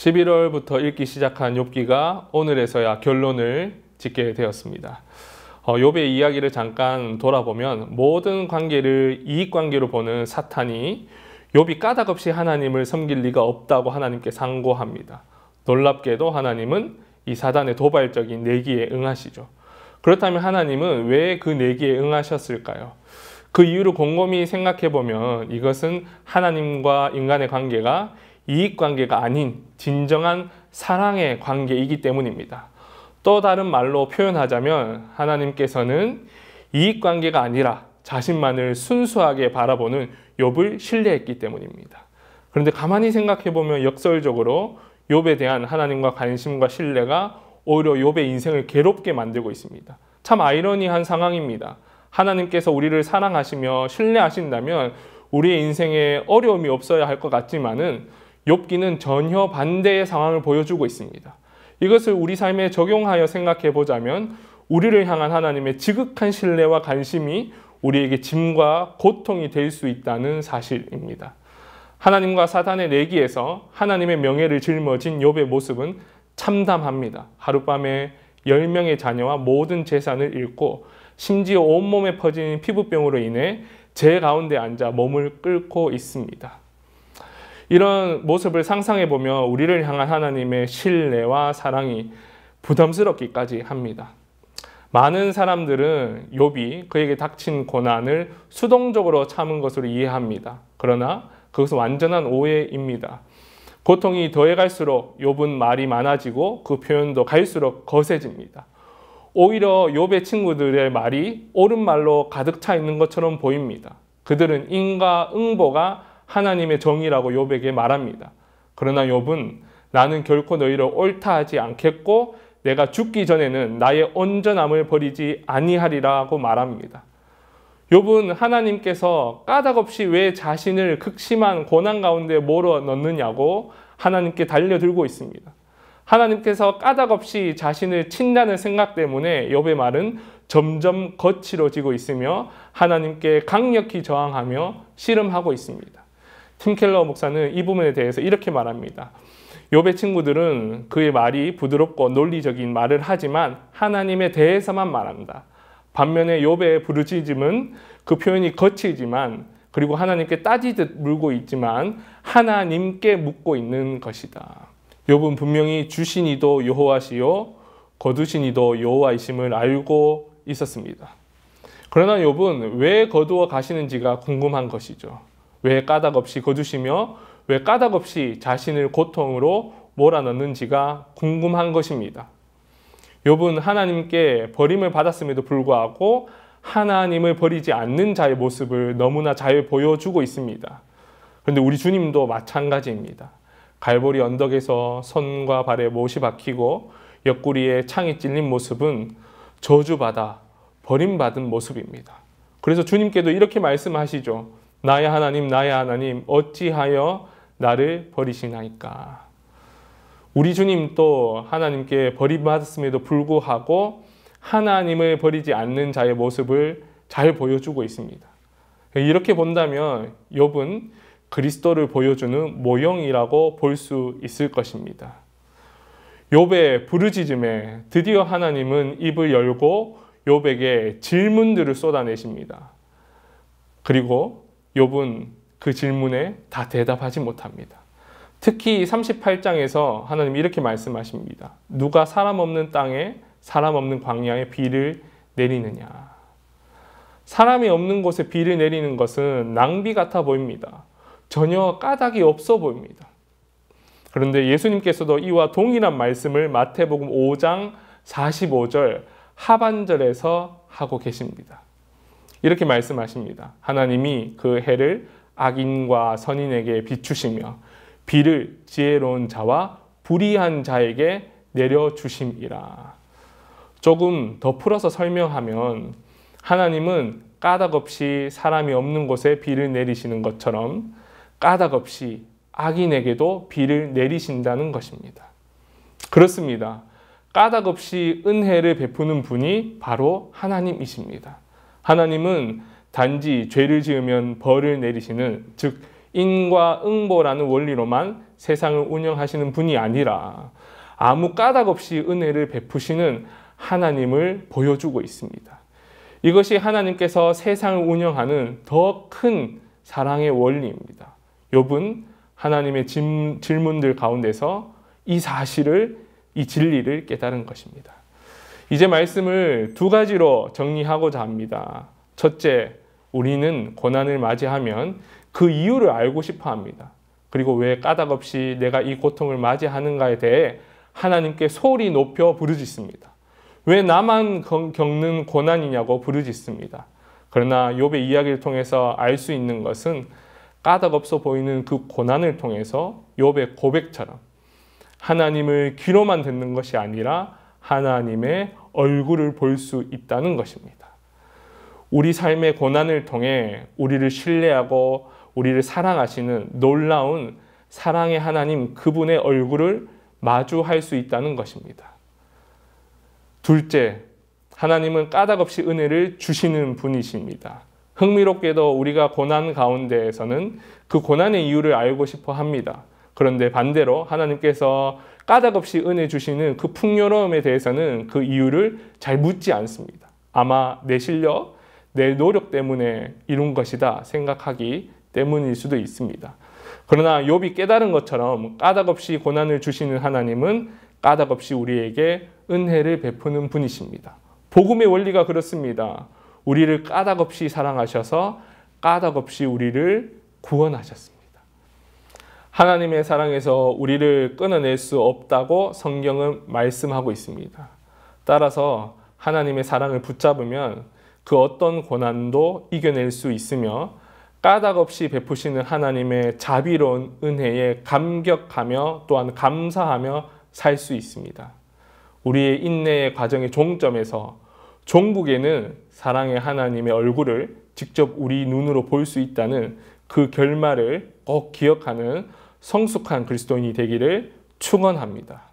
11월부터 읽기 시작한 욥기가 오늘에서야 결론을 짓게 되었습니다. 욥의 이야기를 잠깐 돌아보면 모든 관계를 이익관계로 보는 사탄이 욥이 까닭없이 하나님을 섬길 리가 없다고 하나님께 상고합니다. 놀랍게도 하나님은 이 사단의 도발적인 내기에 응하시죠. 그렇다면 하나님은 왜 그 내기에 응하셨을까요? 그 이유를 곰곰이 생각해보면 이것은 하나님과 인간의 관계가 이익관계가 아닌 진정한 사랑의 관계이기 때문입니다. 또 다른 말로 표현하자면 하나님께서는 이익관계가 아니라 자신만을 순수하게 바라보는 욥을 신뢰했기 때문입니다. 그런데 가만히 생각해보면 역설적으로 욥에 대한 하나님과 관심과 신뢰가 오히려 욥의 인생을 괴롭게 만들고 있습니다. 참 아이러니한 상황입니다. 하나님께서 우리를 사랑하시며 신뢰하신다면 우리의 인생에 어려움이 없어야 할 것 같지만은 욥기는 전혀 반대의 상황을 보여주고 있습니다. 이것을 우리 삶에 적용하여 생각해 보자면 우리를 향한 하나님의 지극한 신뢰와 관심이 우리에게 짐과 고통이 될 수 있다는 사실입니다. 하나님과 사단의 내기에서 하나님의 명예를 짊어진 욥의 모습은 참담합니다. 하룻밤에 10명의 자녀와 모든 재산을 잃고 심지어 온몸에 퍼진 피부병으로 인해 재 가운데 앉아 몸을 끓고 있습니다. 이런 모습을 상상해 보면 우리를 향한 하나님의 신뢰와 사랑이 부담스럽기까지 합니다. 많은 사람들은 욥이 그에게 닥친 고난을 수동적으로 참은 것으로 이해합니다. 그러나 그것은 완전한 오해입니다. 고통이 더해갈수록 욥은 말이 많아지고 그 표현도 갈수록 거세집니다. 오히려 욥의 친구들의 말이 옳은 말로 가득 차 있는 것처럼 보입니다. 그들은 인과응보가 하나님의 정의라고 욥에게 말합니다. 그러나 욥은 나는 결코 너희를 옳다 하지 않겠고 내가 죽기 전에는 나의 온전함을 버리지 아니하리라고 말합니다. 욥은 하나님께서 까닭없이 왜 자신을 극심한 고난 가운데 몰아넣느냐고 하나님께 달려들고 있습니다. 하나님께서 까닭없이 자신을 친다는 생각 때문에 욥의 말은 점점 거칠어지고 있으며 하나님께 강력히 저항하며 씨름하고 있습니다. 팀 켈러 목사는 이 부분에 대해서 이렇게 말합니다. 욥의 친구들은 그의 말이 부드럽고 논리적인 말을 하지만 하나님에 대해서만 말한다. 반면에 욥의 부르짖음은 그 표현이 거칠지만 그리고 하나님께 따지듯 물고 있지만 하나님께 묻고 있는 것이다. 욥은 분명히 주신 이도 여호와시요 거두신 이도 여호와이심을 알고 있었습니다. 그러나 욥은 왜 거두어 가시는지가 궁금한 것이죠. 왜 까닭없이 거두시며 왜 까닭없이 자신을 고통으로 몰아넣는지가 궁금한 것입니다. 욥은 하나님께 버림을 받았음에도 불구하고 하나님을 버리지 않는 자의 모습을 너무나 잘 보여주고 있습니다. 그런데 우리 주님도 마찬가지입니다. 갈보리 언덕에서 손과 발에 못이 박히고 옆구리에 창이 찔린 모습은 저주받아 버림받은 모습입니다. 그래서 주님께도 이렇게 말씀하시죠. 나의 하나님 어찌하여 나를 버리시나이까. 우리 주님도 하나님께 버림받았음에도 불구하고 하나님을 버리지 않는 자의 모습을 잘 보여주고 있습니다. 이렇게 본다면 욥은 그리스도를 보여주는 모형이라고 볼 수 있을 것입니다. 욥의 부르짖음에 드디어 하나님은 입을 열고 욥에게 질문들을 쏟아내십니다. 그리고 욥은 그 질문에 다 대답하지 못합니다. 특히 38장에서 하나님이 이렇게 말씀하십니다. 누가 사람 없는 땅에 사람 없는 광야에 비를 내리느냐. 사람이 없는 곳에 비를 내리는 것은 낭비 같아 보입니다. 전혀 까닭이 없어 보입니다. 그런데 예수님께서도 이와 동일한 말씀을 마태복음 5장 45절 하반절에서 하고 계십니다. 이렇게 말씀하십니다. 하나님이 그 해를 악인과 선인에게 비추시며 비를 지혜로운 자와 불의한 자에게 내려주심이라. 조금 더 풀어서 설명하면 하나님은 까닭없이 사람이 없는 곳에 비를 내리시는 것처럼 까닭없이 악인에게도 비를 내리신다는 것입니다. 그렇습니다. 까닭없이 은혜를 베푸는 분이 바로 하나님이십니다. 하나님은 단지 죄를 지으면 벌을 내리시는, 즉 인과 응보라는 원리로만 세상을 운영하시는 분이 아니라 아무 까닭 없이 은혜를 베푸시는 하나님을 보여주고 있습니다. 이것이 하나님께서 세상을 운영하는 더 큰 사랑의 원리입니다. 욥은 하나님의 질문들 가운데서 이 사실을, 이 진리를 깨달은 것입니다. 이제 말씀을 두 가지로 정리하고자 합니다. 첫째, 우리는 고난을 맞이하면 그 이유를 알고 싶어 합니다. 그리고 왜 까닭 없이 내가 이 고통을 맞이하는가에 대해 하나님께 소리 높여 부르짖습니다. 왜 나만 겪는 고난이냐고 부르짖습니다. 그러나 욥의 이야기를 통해서 알 수 있는 것은 까닭 없어 보이는 그 고난을 통해서 욥의 고백처럼 하나님을 귀로만 듣는 것이 아니라 하나님의 얼굴을 볼 수 있다는 것입니다. 우리 삶의 고난을 통해 우리를 신뢰하고 우리를 사랑하시는 놀라운 사랑의 하나님, 그분의 얼굴을 마주할 수 있다는 것입니다. 둘째, 하나님은 까닭 없이 은혜를 주시는 분이십니다. 흥미롭게도 우리가 고난 가운데에서는 그 고난의 이유를 알고 싶어 합니다. 그런데 반대로 하나님께서 까닭 없이 은혜 주시는 그 풍요로움에 대해서는 그 이유를 잘 묻지 않습니다. 아마 내 실력, 내 노력 때문에 이룬 것이다 생각하기 때문일 수도 있습니다. 그러나 욥이 깨달은 것처럼 까닭 없이 고난을 주시는 하나님은 까닭 없이 우리에게 은혜를 베푸는 분이십니다. 복음의 원리가 그렇습니다. 우리를 까닭 없이 사랑하셔서 까닭 없이 우리를 구원하셨습니다. 하나님의 사랑에서 우리를 끊어낼 수 없다고 성경은 말씀하고 있습니다. 따라서 하나님의 사랑을 붙잡으면 그 어떤 고난도 이겨낼 수 있으며 까닭 없이 베푸시는 하나님의 자비로운 은혜에 감격하며 또한 감사하며 살 수 있습니다. 우리의 인내의 과정의 종점에서 종국에는 사랑의 하나님의 얼굴을 직접 우리 눈으로 볼 수 있다는 그 결말을 꼭 기억하는 성숙한 그리스도인이 되기를 축원합니다.